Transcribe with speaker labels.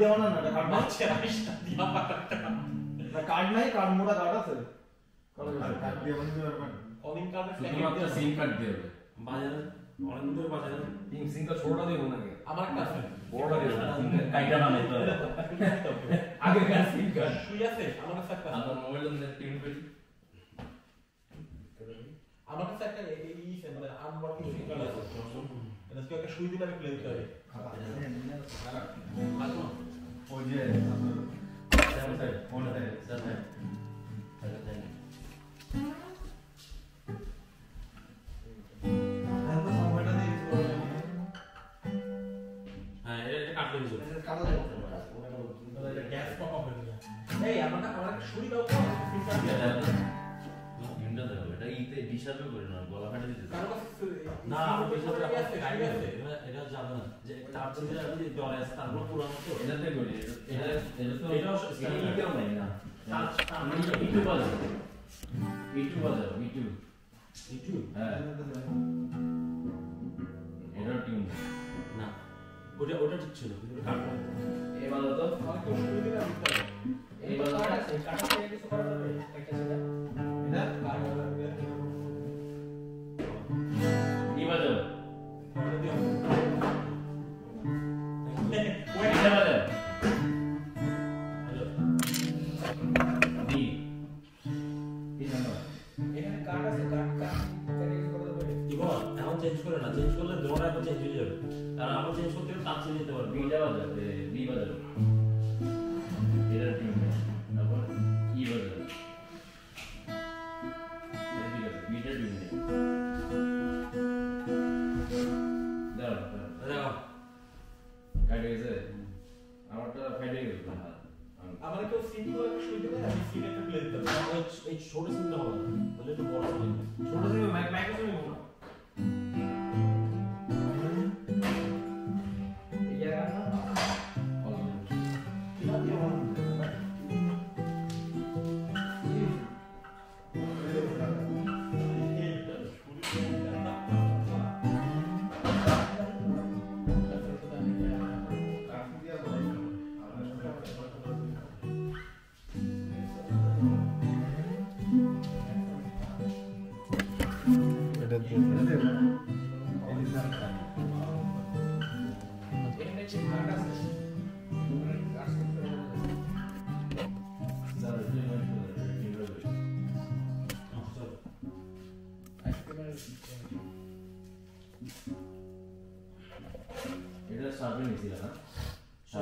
Speaker 1: দেওয়া না এটা কার্ড নাই
Speaker 2: আচ্ছা রাইসটা দিয়া পাকাটা
Speaker 1: না কার্ড নাই কার্ড মোটা কার্ড আছে
Speaker 3: কার্ড দিয়ে বন্ধ করবেন
Speaker 2: অলিং কার্ডের
Speaker 4: শুধুমাত্র সিম কার্ড দিয়ে হবে
Speaker 2: বাজারে অনেক দূর বাজারে
Speaker 4: তিন সিমটা ছোটটা দিব নাকি
Speaker 2: আমার একটা আছে
Speaker 4: বড়টা দিব কাইটা বানাইতে হবে আগেকার সিম কার্ড
Speaker 2: শুই আছে আমার কাছে একটা
Speaker 4: আমার মোবাইল নম্বর টিউন করি
Speaker 2: আমার কাছে একটা এই মানে আনওয়ার্কিং সিম কার্ড আছে এটা কি একটা শুই দিলে আমি প্লে দিতে হবে
Speaker 3: ওই যে
Speaker 2: হ্যাঁ এটা কাটলে দিছো
Speaker 1: কাটা দেবো
Speaker 2: গ্যাস পপ আপ হয়ে যায় এই আমার একটা শুই দাও তো সিম কার্ড দিয়ে
Speaker 4: ইন্ডা দেবো এটা ইতে ডিসার্ভে করে না গলা ফাটে দিতে
Speaker 2: কারো কাছে না আমার পেছনে আছে গাইড আছে এটা যাবে না যে তার জন্য আমি ডরে আছে তারপর পুরানো তো
Speaker 4: এটাতে করি এটা তো
Speaker 2: এটাও
Speaker 4: ইতেও নাই না ইটু বাজাও ইটু
Speaker 2: একটু
Speaker 4: হ্যাঁ এটা টিউন
Speaker 2: না ওটা ঠিক ছিল কিন্তু কাটলো
Speaker 4: এই বাজাও তো
Speaker 2: আমার কেউ শুই দিলে আমি দিতে হবে
Speaker 4: এই বাজাও
Speaker 2: কাটা থেকে কিছু করা যাবে একটা সেটা
Speaker 1: এটা
Speaker 4: এই বাজাও
Speaker 2: করে দিও
Speaker 4: এটা বাজাও ডি এই নাম্বার
Speaker 1: এখানে কার্ড আছে কার্ড ইউজ করা যাবে
Speaker 2: ইবন এখন চেঞ্জ করে না চেঞ্জ করলে দোড়া এখন চেঞ্জ হয়ে যাবে কারণ আমার চেঞ্জ করতে গেলে টাচ নিতে পারবে
Speaker 4: বিটা বাজাও বি বাজাও এটা টিউন তারপর ই বাজাও ঠিক আছে বিটা টিউন দাও
Speaker 2: দেখো
Speaker 4: কাটে গেছে আমারটা ফাইটে গেছে
Speaker 2: আমার কেউ সিম করে শুই দিলে আমি সিম একটা প্লে দিতে পারবো এই ছোট সিমটা হবে না তাহলে একটু বড় হবে
Speaker 1: ছোট সিম মাইক্রো সিম হবে না এই জায়গা না কিনা দিয়ে বন্ধ এখানে যে কার্ড আছে
Speaker 4: এটা সাবমিট নিছিল না